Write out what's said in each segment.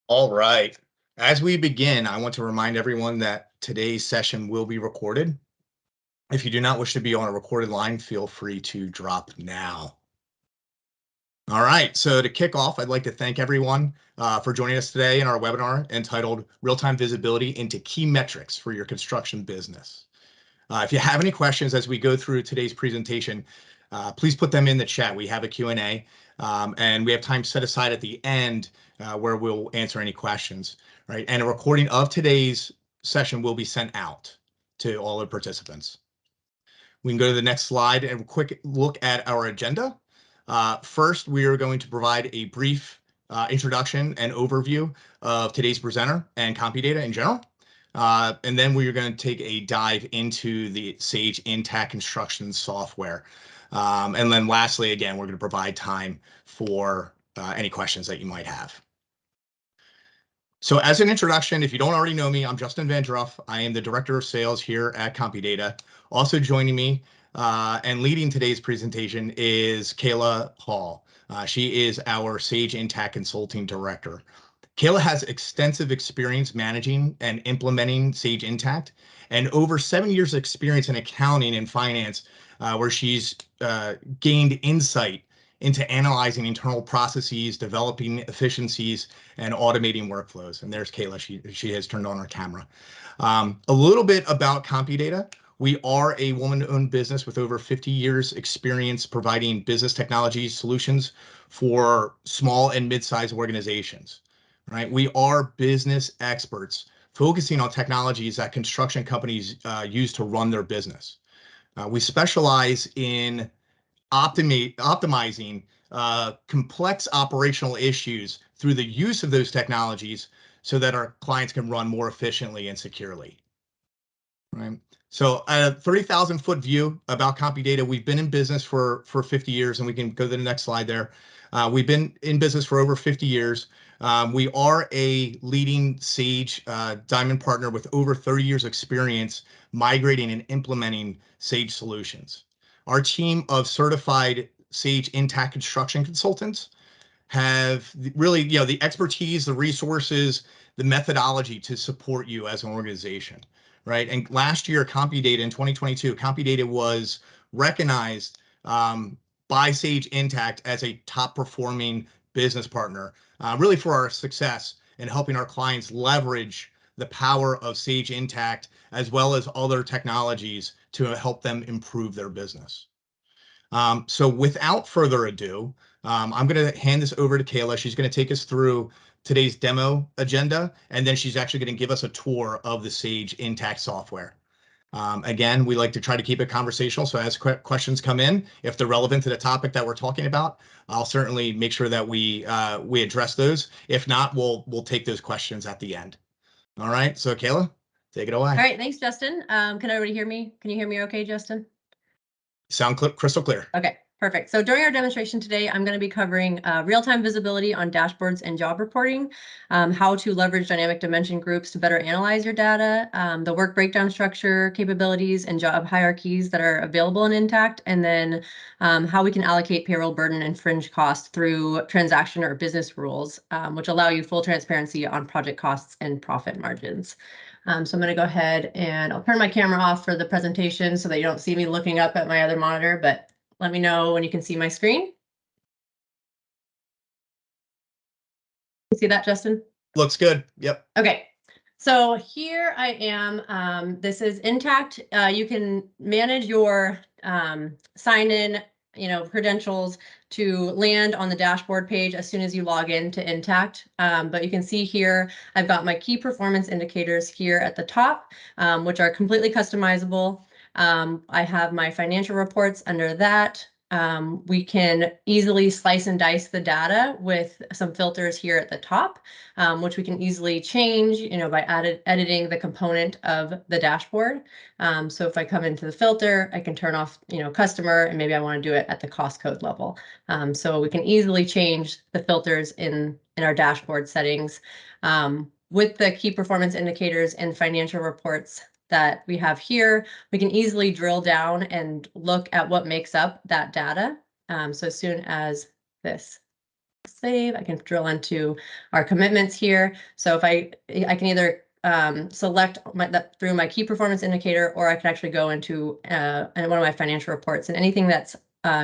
All right. As we begin, I want to remind everyone that today's session will be recorded. If you do not wish to be on a recorded line, feel free to drop now. All right, so to kick off, I'd like to thank everyone for joining us today in our webinar entitled Real-Time Visibility into Key Metrics for Your Construction Business. If you have any questions as we go through today's presentation, please put them in the chat. We have a Q&A, and we have time set aside at the end where we'll answer any questions, right? And a recording of today's session will be sent out to all the participants. We can go to the next slide and a quick look at our agenda. First, we are going to provide a brief introduction and overview of today's presenter and CompuData in general. And then we're going to take a dive into the Sage Intacct construction software. And then lastly, again, we're going to provide time for any questions that you might have. So as an introduction, if you don't already know me, I'm Justin Vandruff. I am the Director of Sales here at CompuData. Also joining me and leading today's presentation is Kayla Hall. She is our Sage Intacct Consulting Director. Kayla has extensive experience managing and implementing Sage Intacct and over 7 years experience in accounting and finance, where she's gained insight into analyzing internal processes, developing efficiencies, and automating workflows. And there's Kayla. She has turned on her camera. A little bit about CompuData. We are a woman-owned business with over 50 years experience providing business technology solutions for small and mid-sized organizations. Right? We are business experts focusing on technologies that construction companies use to run their business. We specialize in optimizing complex operational issues through the use of those technologies so that our clients can run more efficiently and securely. Right? So a 30,000-foot view about CompuData. We've been in business for 50 years, and we can go to the next slide there. We've been in business for over 50 years. We are a leading Sage Diamond partner with over 30 years experience migrating and implementing Sage solutions. Our team of certified Sage Intacct construction consultants have really, the expertise, the resources, the methodology to support you as an organization, right? And last year, CompuData in 2022, CompuData was recognized by Sage Intacct as a top performing business partner, really for our success in helping our clients leverage the power of Sage Intacct as well as other technologies to help them improve their business. So without further ado, I'm going to hand this over to Kayla. She's going to take us through today's demo agenda, and then she's actually going to give us a tour of the Sage Intacct software. Again, we like to try to keep it conversational, so as questions come in, if they're relevant to the topic that we're talking about, I'll certainly make sure that we address those. If not, we'll take those questions at the end. All right, so Kayla, take it away. All right, thanks, Justin. Can everybody hear me? Can you hear me okay, Justin? Sound crystal clear. Okay, perfect. So during our demonstration today, I'm going to be covering real-time visibility on dashboards and job reporting, how to leverage dynamic dimension groups to better analyze your data, the work breakdown structure, capabilities, and job hierarchies that are available in Intacct, and then how we can allocate payroll burden and fringe costs through transaction or business rules, which allow you full transparency on project costs and profit margins. So I'm going to go ahead and I'll turn my camera off for the presentation so that you don't see me looking up at my other monitor, but let me know when you can see my screen. You see that, Justin? Looks good. Yep. Okay. So here I am. This is Intacct. You can manage your sign-in, credentials to land on the dashboard page as soon as you log in to Intacct. But you can see here, I've got my key performance indicators here at the top, which are completely customizable. I have my financial reports under that. We can easily slice and dice the data with some filters here at the top, which we can easily change, by editing the component of the dashboard. So if I come into the filter, I can turn off, customer, and maybe I want to do it at the cost code level. So we can easily change the filters in our dashboard settings. With the key performance indicators and financial reports that we have here, we can easily drill down and look at what makes up that data. So as soon as this save. I can drill into our commitments here. So if I can either select through my key performance indicator, or I can actually go into one of my financial reports, and anything that's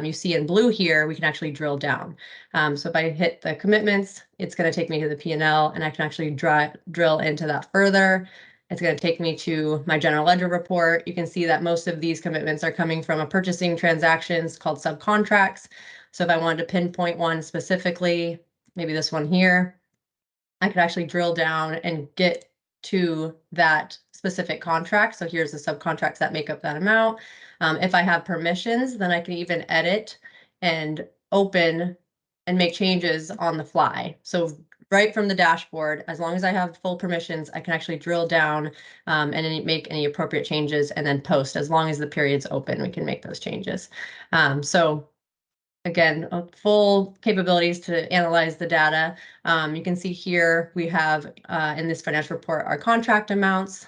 you see in blue here, we can actually drill down. So if I hit the commitments, it's going to take me to the P&L, and I can actually drill into that further. It's going to take me to my general ledger report. You can see that most of these commitments are coming from a purchasing transactions called subcontracts. So if I wanted to pinpoint one specifically, maybe this one here, I could actually drill down and get to that specific contract. So here's the subcontracts that make up that amount. If I have permissions, then I can even edit and open and make changes on the fly. So right from the dashboard, as long as I have full permissions, I can actually drill down and make any appropriate changes and then post. As long as the period's open, we can make those changes. So again, full capabilities to analyze the data. You can see here we have in this financial report our contract amounts.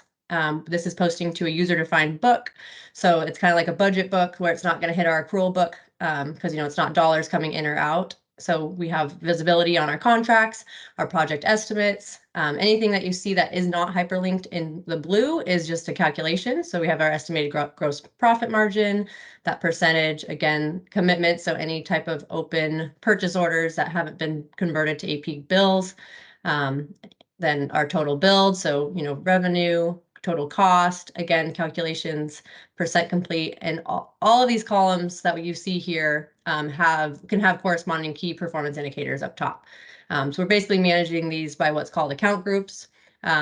This is posting to a user-defined book. So it's kind of like a budget book where it's not going to hit our accrual book because it's not dollars coming in or out. So we have visibility on our contracts, our project estimates. Anything that you see that is not hyperlinked in the blue is just a calculation. So we have our estimated gross profit margin, that percentage, again, commitment. So any type of open purchase orders that haven't been converted to AP bills. Then our total build. So, revenue, total cost, again, calculations, percent complete, and all of these columns that you see here can have corresponding key performance indicators up top. So we're basically managing these by what's called account groups.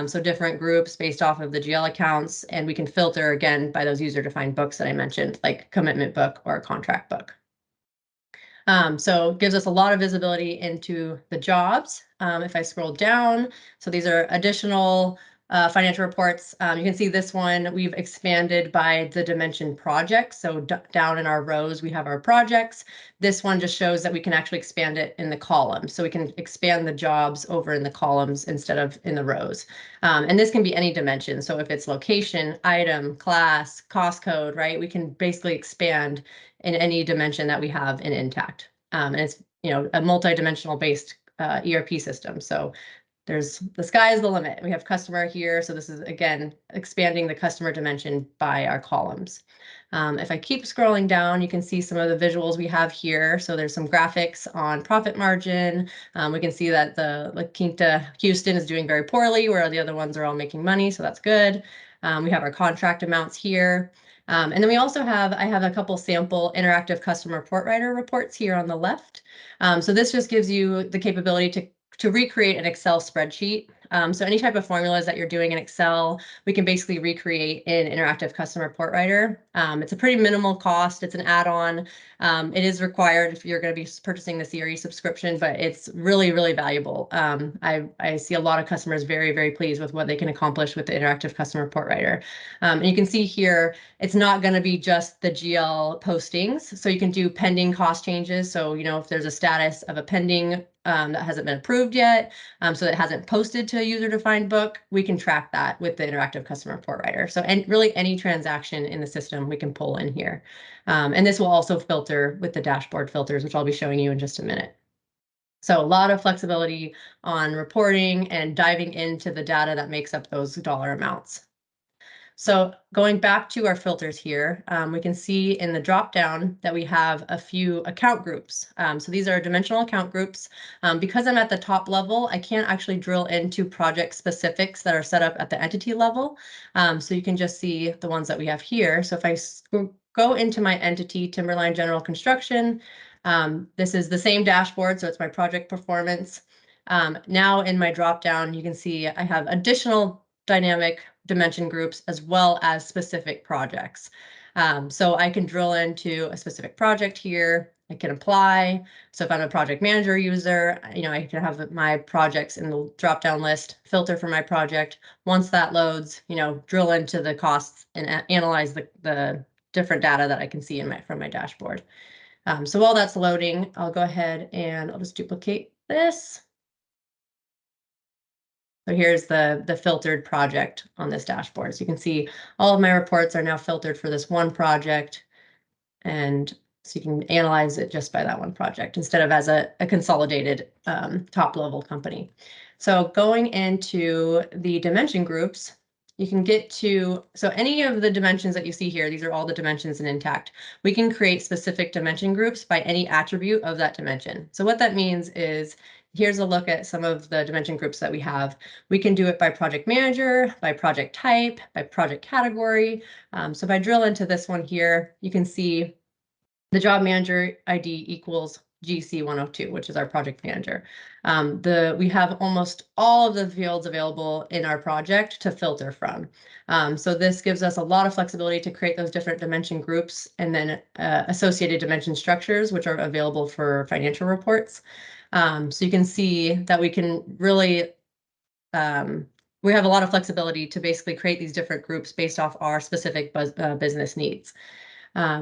So different groups based off of the GL accounts, and we can filter again by those user-defined books that I mentioned, like commitment book or a contract book. So it gives us a lot of visibility into the jobs. If I scroll down, so these are additional financial reports. You can see this one, we've expanded by the dimension projects. So down in our rows, we have our projects. This one just shows that we can actually expand it in the columns. So we can expand the jobs over in the columns instead of in the rows. And this can be any dimension. So if it's location, item, class, cost code, right? We can basically expand in any dimension that we have in Intacct. And it's, a multi-dimensional based ERP system. So the sky is the limit. We have customer here. So this is, again, expanding the customer dimension by our columns. If I keep scrolling down, you can see some of the visuals we have here. So there's some graphics on profit margin. We can see that the La Quinta Houston is doing very poorly, where the other ones are all making money. So that's good. We have our contract amounts here. And then I have a couple sample interactive customer report writer reports here on the left. So this just gives you the capability to recreate an Excel spreadsheet. So any type of formulas that you're doing in Excel, we can basically recreate in Interactive Customer Report Writer. It's a pretty minimal cost. It's an add-on. It is required if you're going to be purchasing the CRE subscription, but it's really, really valuable. I see a lot of customers very, very pleased with what they can accomplish with the Interactive Customer Report Writer. And you can see here, it's not going to be just the GL postings. So you can do pending cost changes. So, if there's a status of a pending that hasn't been approved yet, so that hasn't posted to a user-defined book, we can track that with the Interactive Customer Report Writer. So really any transaction in the system we can pull in here. And this will also filter with the dashboard filters, which I'll be showing you in just a minute. So a lot of flexibility on reporting and diving into the data that makes up those dollar amounts. So going back to our filters here, we can see in the drop-down that we have a few account groups. So these are dimensional account groups. Because I'm at the top level, I can't actually drill into project specifics that are set up at the entity level. So you can just see the ones that we have here. So if I go into my entity, Timberline General Construction, this is the same dashboard, so it's my project performance. Now in my drop-down, you can see I have additional dynamic dimension groups as well as specific projects. So I can drill into a specific project here. I can apply. So if I'm a project manager user, I can have my projects in the drop-down list, filter for my project. Once that loads, drill into the costs and analyze the different data that I can see from my dashboard. So while that's loading, I'll go ahead and I'll just duplicate this. So here's the filtered project on this dashboard. So you can see all of my reports are now filtered for this one project. And So you can analyze it just by that one project instead of as a consolidated top level company. So going into the dimension groups, you can get to, so any of the dimensions that you see here, these are all the dimensions in Intacct. We can create specific dimension groups by any attribute of that dimension. So what that means is, here's a look at some of the dimension groups that we have. We can do it by project manager, by project type, by project category. So if I drill into this one here, you can see the job manager ID equals GC102, which is our project manager. We have almost all of the fields available in our project to filter from. So this gives us a lot of flexibility to create those different dimension groups and then associated dimension structures, which are available for financial reports. So you can see that we can really, we have a lot of flexibility to basically create these different groups based off our specific business needs.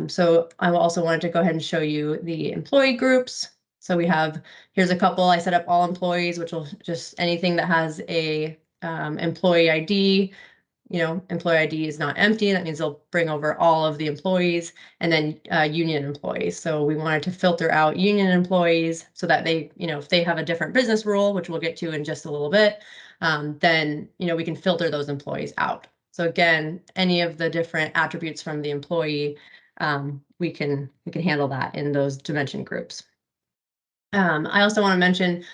So I also wanted to go ahead and show you the employee groups. So we have, here's a couple. I set up all employees, which will just anything that has a employee ID. You know, employee ID is not empty. That means they'll bring over all of the employees, and then union employees. So we wanted to filter out union employees so that they, you know, if they have a different business rule, which we'll get to in just a little bit, then, you know, we can filter those employees out. So again, any of the different attributes from the employee, we can handle that in those dimension groups. I also want to mention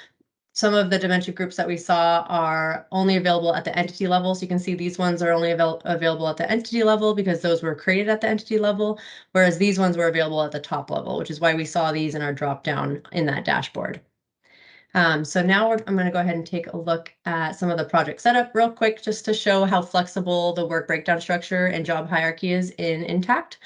some of the dimension groups that we saw are only available at the entity level. So you can see these ones are only available at the entity level because those were created at the entity level, whereas these ones were available at the top level, which is why we saw these in our drop down in that dashboard. So now I'm going to go ahead and take a look at some of the project setup real quick, just to show how flexible the work breakdown structure and job hierarchy is in Intacct.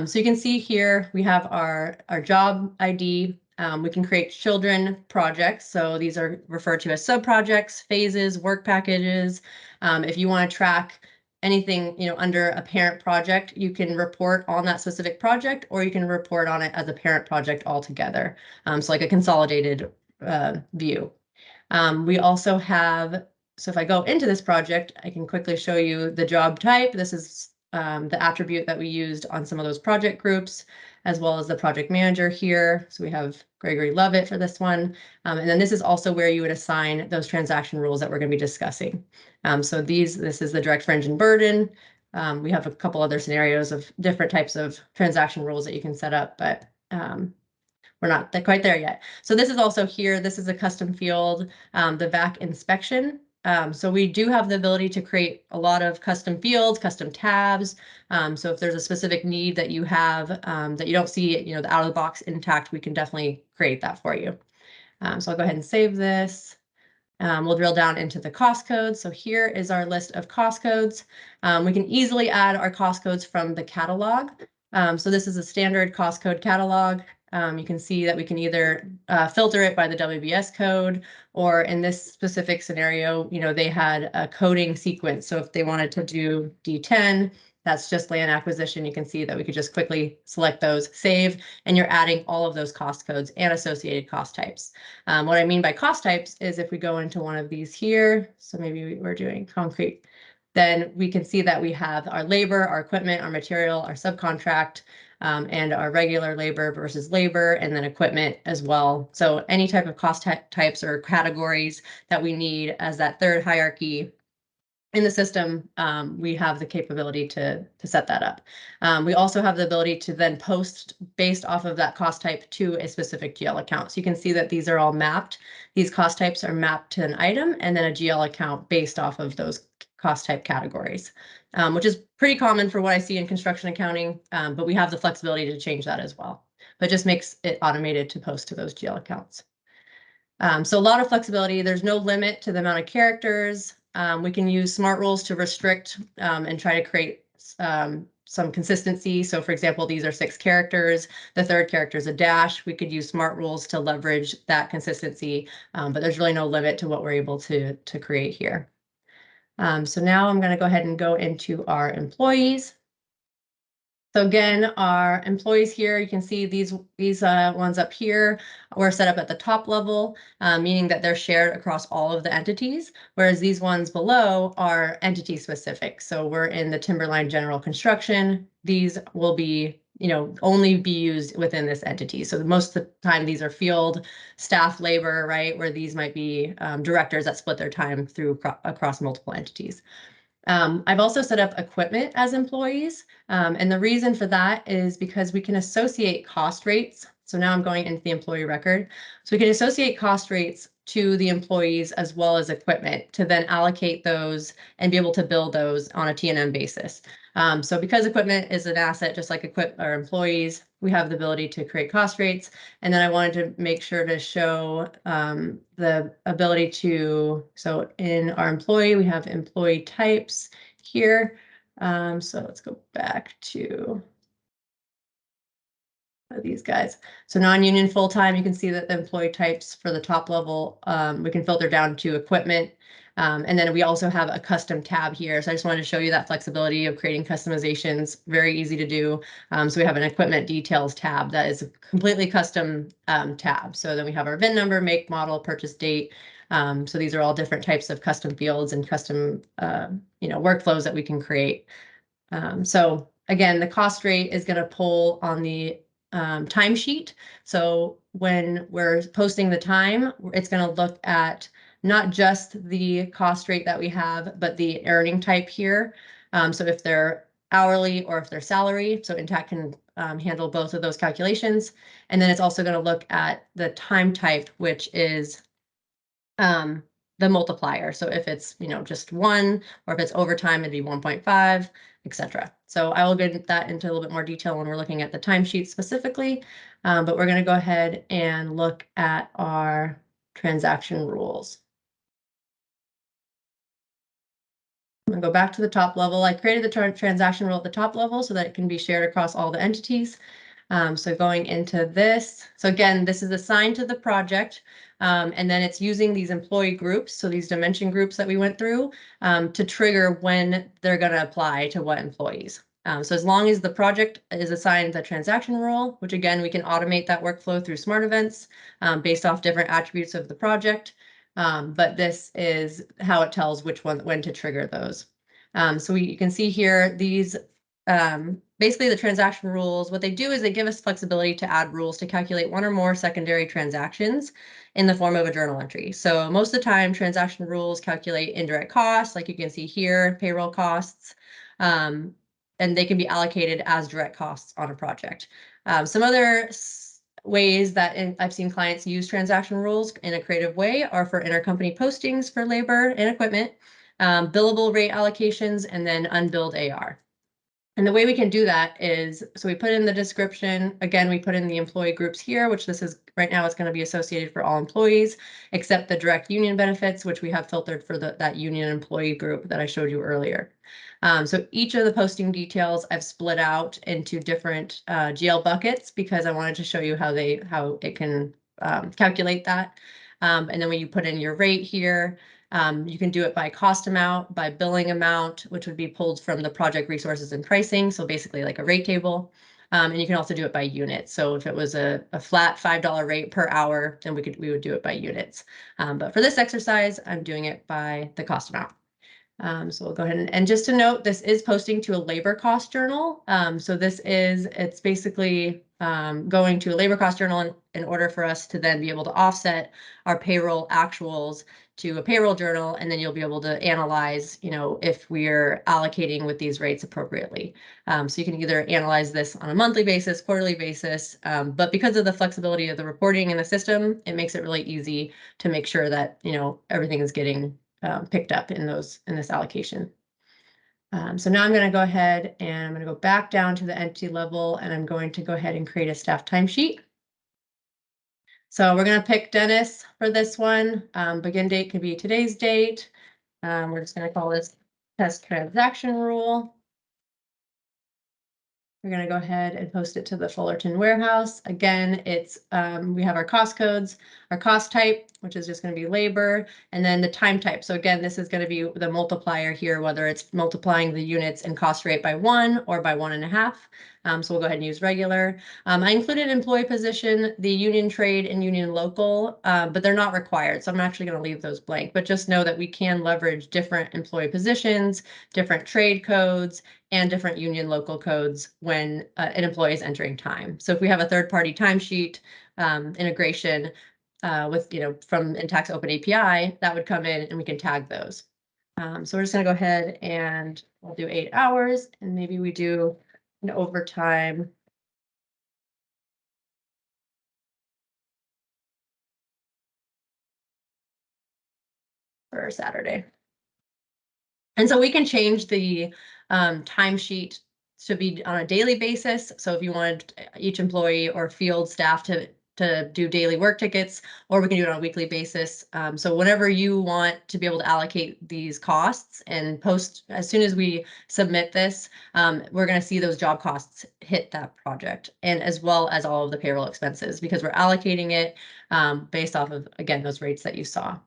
So you can see here we have our job ID. We can create children projects. So these are referred to as sub-projects, phases, work packages. If you want to track anything, you know, under a parent project, you can report on that specific project, or you can report on it as a parent project altogether. So like a consolidated view. We also have, so if I go into this project, I can quickly show you the job type. This is the attribute that we used on some of those project groups, as well as the project manager here. So we have Gregory Lovett for this one. And then this is also where you would assign those transaction rules that we're going to be discussing. So this is the direct fringe and burden. We have a couple other scenarios of different types of transaction rules that you can set up, but we're not quite there yet. So this is also here. This is a custom field, the VAC inspection. So we do have the ability to create a lot of custom fields, custom tabs. So if there's a specific need that you have that you don't see, you know, the out of the box Intacct, we can definitely create that for you. So I'll go ahead and save this. We'll drill down into the cost codes. So here is our list of cost codes. We can easily add our cost codes from the catalog. So this is a standard cost code catalog. You can see that we can either filter it by the WBS code, or in this specific scenario, you know, they had a coding sequence. So if they wanted to do D10, that's just land acquisition. You can see that we could just quickly select those, save, and you're adding all of those cost codes and associated cost types. What I mean by cost types is if we go into one of these here, so maybe we're doing concrete, then we can see that we have our labor, our equipment, our material, our subcontract, and our regular labor versus labor, and then equipment as well. So any type of cost types or categories that we need as that third hierarchy in the system, we have the capability to set that up. We also have the ability to then post based off of that cost type to a specific GL account. So you can see that these are all mapped. These cost types are mapped to an item and then a GL account based off of those cost type categories, which is pretty common for what I see in construction accounting, but we have the flexibility to change that as well. But it just makes it automated to post to those GL accounts. So a lot of flexibility. There's no limit to the amount of characters. We can use smart rules to restrict and try to create some consistency. So for example, these are 6 characters. The third character is a dash. We could use smart rules to leverage that consistency, but there's really no limit to what we're able to create here. So now I'm going to go ahead and go into our employees. So again, our employees here, you can see these ones up here were set up at the top level, meaning that they're shared across all of the entities, whereas these ones below are entity specific. So we're in the Timberline General Construction. These will be only be used within this entity. So most of the time, these are field staff labor, right? Where these might be directors that split their time through across multiple entities. I've also set up equipment as employees. And the reason for that is because we can associate cost rates. So now I'm going into the employee record. So we can associate cost rates to the employees as well as equipment to then allocate those and be able to bill those on a T&M basis. So because equipment is an asset, just like our employees, we have the ability to create cost rates. And then I wanted to make sure to show the ability to, so in our employee, we have employee types here. So let's go back to these guys. So non-union full-time, you can see that the employee types for the top level, we can filter down to equipment. And then we also have a custom tab here. So I just wanted to show you that flexibility of creating customizations, very easy to do. So we have an equipment details tab that is a completely custom tab. So then we have our VIN number, make, model, purchase date. So these are all different types of custom fields and custom workflows that we can create. So again, the cost rate is going to pull on the timesheet. So when we're posting the time, it's going to look at not just the cost rate that we have, but the earning type here. So if they're hourly or if they're salary, so Intacct can handle both of those calculations. And then it's also going to look at the time type, which is the multiplier. So if it's, just 1, or if it's overtime, it'd be 1.5, etc. So I will get that into a little bit more detail when we're looking at the timesheet specifically, but we're going to go ahead and look at our transaction rules. I'm going to go back to the top level. I created the transaction rule at the top level so that it can be shared across all the entities. So going into this, so again, this is assigned to the project, and then it's using these employee groups, so these dimension groups that we went through, to trigger when they're going to apply to what employees. So as long as the project is assigned the transaction rule, which again, we can automate that workflow through smart events based off different attributes of the project. But this is how it tells which one, when to trigger those. So you can see here, these basically the transaction rules, what they do is they give us flexibility to add rules to calculate one or more secondary transactions in the form of a journal entry. So most of the time, transaction rules calculate indirect costs, like you can see here, payroll costs, and they can be allocated as direct costs on a project. Some other ways that I've seen clients use transaction rules in a creative way are for intercompany postings for labor and equipment, billable rate allocations, and then unbilled AR. And the way we can do that is, so we put in the description, again, we put in the employee groups here, which this is right now, it's going to be associated for all employees, except the direct union benefits, which we have filtered for that union employee group that I showed you earlier. So each of the posting details I've split out into different GL buckets because I wanted to show you how it can calculate that. And then when you put in your rate here, you can do it by cost amount, by billing amount, which would be pulled from the project resources and pricing. So basically like a rate table. And you can also do it by unit. So if it was a flat $5 rate per hour, then we would do it by units. But for this exercise, I'm doing it by the cost amount. So we'll go ahead and just to note, this is posting to a labor cost journal. So it's basically going to a labor cost journal in order for us to then be able to offset our payroll actuals to a payroll journal, and then you'll be able to analyze, if we're allocating with these rates appropriately. So you can either analyze this on a monthly basis, quarterly basis, but because of the flexibility of the reporting in the system, it makes it really easy to make sure that, everything is getting picked up in this allocation. So now I'm going to go ahead and I'm going to go back down to the entity level, and I'm going to go ahead and create a staff timesheet. So we're going to pick Dennis for this one. Begin date could be today's date. We're just going to call this test transaction rule. We're going to go ahead and post it to the Fullerton warehouse. Again, we have our cost codes. our cost type, which is just going to be labor, and then the time type. So again, this is going to be the multiplier here, whether it's multiplying the units and cost rate by 1 or by 1.5. So we'll go ahead and use regular. I included employee position, the union trade, and union local, but they're not required. So I'm actually going to leave those blank, but just know that we can leverage different employee positions, different trade codes, and different union local codes when an employee is entering time. So if we have a third-party timesheet integration with, from Intacct's Open API, that would come in and we can tag those. So we're just going to go ahead and we'll do 8 hours, and maybe we do an overtime. For Saturday. And so we can change the timesheet to be on a daily basis. So if you wanted each employee or field staff to do daily work tickets, or we can do it on a weekly basis. So whenever you want to be able to allocate these costs and post, as soon as we submit this, we're going to see those job costs hit that project, and as well as all of the payroll expenses, because we're allocating it based off of, again, those rates that you saw.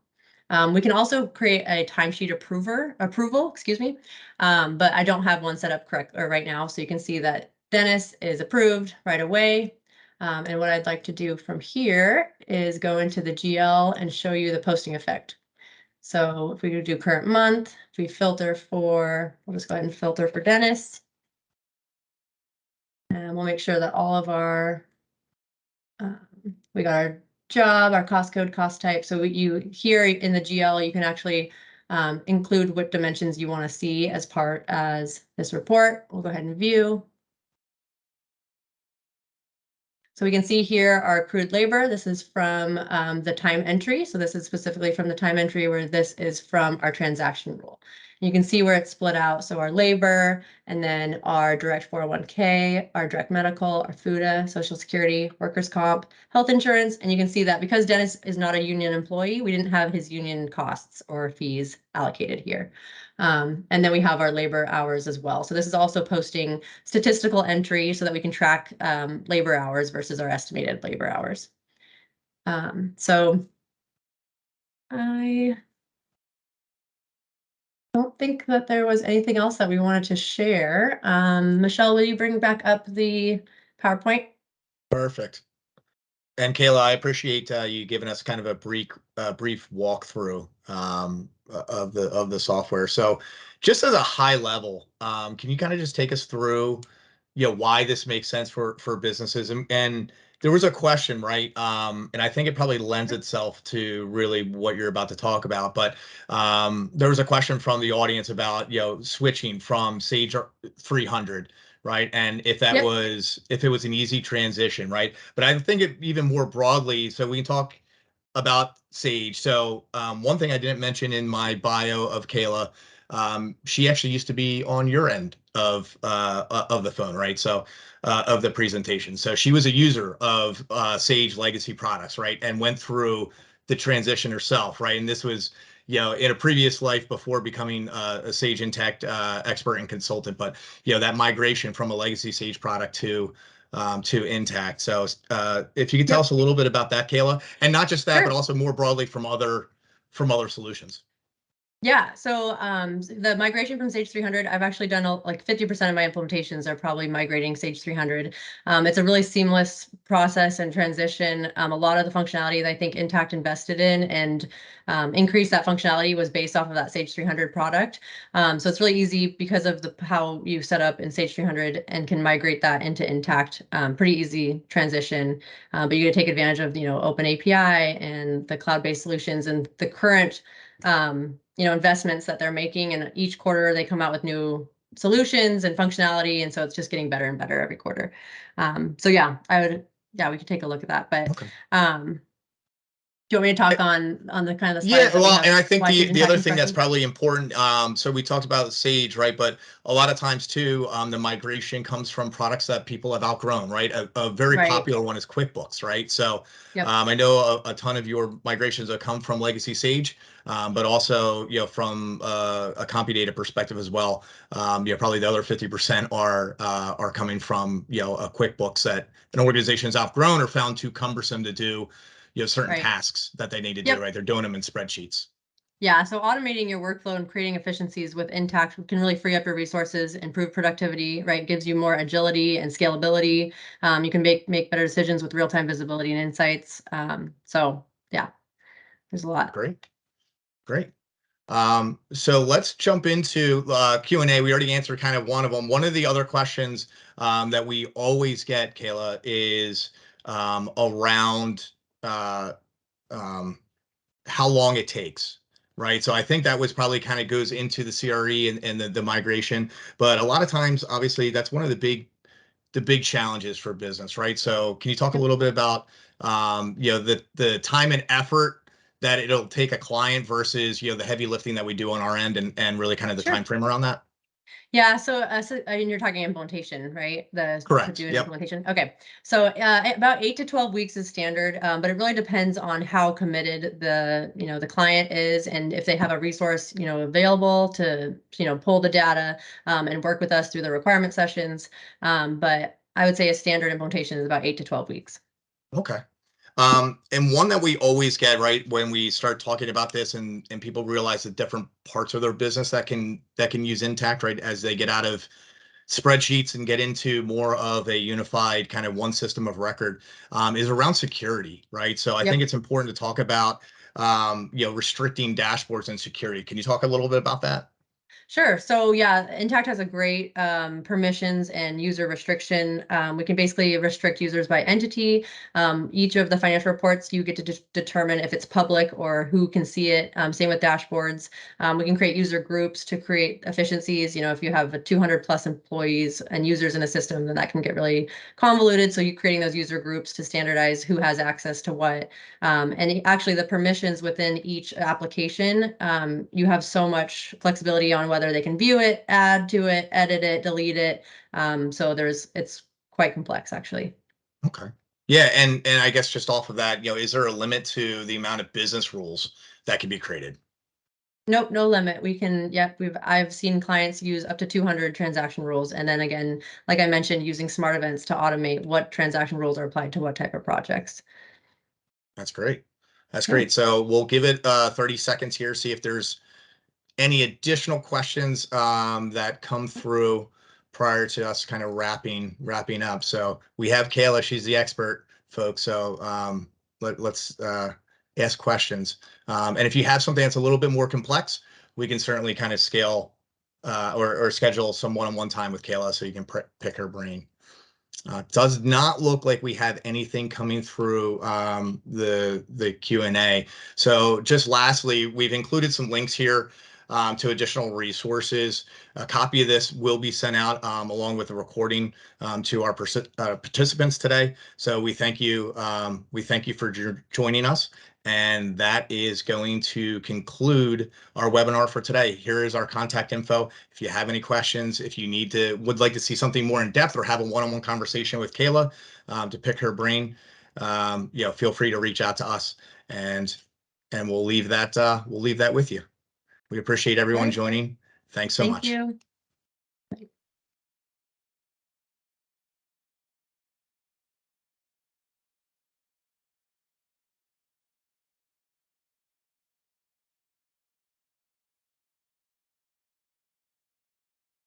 We can also create a timesheet approval, excuse me, but I don't have one set up correct or right now. So you can see that Dennis is approved right away. And what I'd like to do from here is go into the GL and show you the posting effect. So if we do current month, if we filter for, we'll just go ahead and filter for Dennis. And we'll make sure that all of our, we got our job, our cost code, cost type. So you here in the GL, you can actually include what dimensions you want to see as part as this report. We'll go ahead and view. So we can see here our accrued labor. This is from the time entry. So this is specifically from the time entry, where this is from our transaction rule. You can see where it's split out. So our labor, and then our direct 401k, our direct medical, our FUTA, Social Security, workers' comp, health insurance. And you can see that because Dennis is not a union employee, we didn't have his union costs or fees allocated here. And then we have our labor hours as well. So this is also posting statistical entry so that we can track labor hours versus our estimated labor hours. So I don't think that there was anything else that we wanted to share. Michelle, will you bring back up the PowerPoint? Perfect. And Kayla, I appreciate you giving us kind of a brief walkthrough of the software. So, just as a high level, can you kind of just take us through, why this makes sense for businesses? And there was a question, right? And I think it probably lends itself to really what you're about to talk about. But there was a question from the audience about, switching from Sage 300. Right. And if that was, if it was an easy transition, right. But I think it even more broadly, so we can talk about Sage. So one thing I didn't mention in my bio of Kayla, she actually used to be on your end of the phone, right? So of the presentation. So she was a user of Sage legacy products, right? And went through the transition herself, right? And this was, in a previous life before becoming a Sage Intacct expert and consultant, but that migration from a legacy Sage product to Intacct. So if you could tell us a little bit about that, Kayla, and not just that, but also more broadly from other solutions. Yeah, so the migration from Sage 300, I've actually done like 50% of my implementations are probably migrating Sage 300. It's a really seamless process and transition. A lot of the functionality that I think Intacct invested in and increased that functionality was based off of that Sage 300 product. So it's really easy because of how you set up in Sage 300 and can migrate that into Intacct. Pretty easy transition, but you can take advantage of Open API and the cloud-based solutions and the current investments that they're making, and each quarter they come out with new solutions and functionality, and so it's just getting better and better every quarter. So yeah, we could take a look at that. But okay. Do you want me to talk on the kind of the slides? Yeah, well, and I think the other thing that's probably important, so we talked about Sage, right? But a lot of times too, the migration comes from products that people have outgrown, right? A very popular one is QuickBooks, right? So I know a ton of your migrations have come from legacy Sage, but also, from a CompuData perspective as well. Probably the other 50% are coming from, a QuickBooks that an organization's outgrown or found too cumbersome to do certain Right. tasks that they need to do, Yep. right? They're doing them in spreadsheets. Yeah, so automating your workflow and creating efficiencies with Intacct can really free up your resources, improve productivity, right? Gives you more agility and scalability. You can make better decisions with real-time visibility and insights. So yeah, there's a lot. Great. Great. So let's jump into Q&A. We already answered kind of one of them. One of the other questions that we always get, Kayla, is around how long it takes, right? So I think that was probably kind of goes into the CRE and the migration. But a lot of times, obviously, that's one of the big challenges for business, right? So can you talk a Yep. little bit about the time and effort that it'll take a client versus the heavy lifting that we do on our end and really kind of the time Sure. frame around that? Yeah, so, I mean, you're talking implementation, right? To Correct. do an Yep. implementation. Okay, so about 8 to 12 weeks is standard, but it really depends on how committed the client is, and if they have a resource available to pull the data and work with us through the requirement sessions. But I would say a standard implementation is about 8 to 12 weeks. Okay. And one that we always get, right, when we start talking about this and people realize the different parts of their business that can use Intacct, right, as they get out of spreadsheets and get into more of a unified kind of one system of record, is around security, right? So I think Yep. it's important to talk about, restricting dashboards and security. Can you talk a little bit about that? Sure. So yeah, Intacct has a great permissions and user restriction. We can basically restrict users by entity. Each of the financial reports, you get to determine if it's public or who can see it. Same with dashboards. We can create user groups to create efficiencies. If you have 200 plus employees and users in a system, then that can get really convoluted. So you're creating those user groups to standardize who has access to what. And actually, the permissions within each application, you have so much flexibility on whether they can view it, add to it, edit it, delete it. So it's quite complex, actually. Okay. Yeah, and I guess just off of that, is there a limit to the amount of business rules that can be created? Nope, no limit. We can, yep, I've seen clients use up to 200 transaction rules. And then again, like I mentioned, using smart events to automate what transaction rules are applied to what type of projects. That's great. That's Yeah. great. So we'll give it 30 seconds here, see if there's any additional questions that come through prior to us kind of wrapping up. So we have Kayla, she's the expert, folks. So let's ask questions. And if you have something that's a little bit more complex, we can certainly kind of scale or schedule some one-on-one time with Kayla so you can pick her brain. Does not look like we have anything coming through the Q&A. So just lastly, we've included some links here to additional resources. A copy of this will be sent out along with the recording to our participants today. So we thank you. We thank you for joining us. And that is going to conclude our webinar for today. Here is our contact info. If you have any questions, if you would like to see something more in depth or have a one-on-one conversation with Kayla to pick her brain, feel free to reach out to us and we'll leave that with you. We appreciate All everyone right. joining. Thanks so Thank much. you.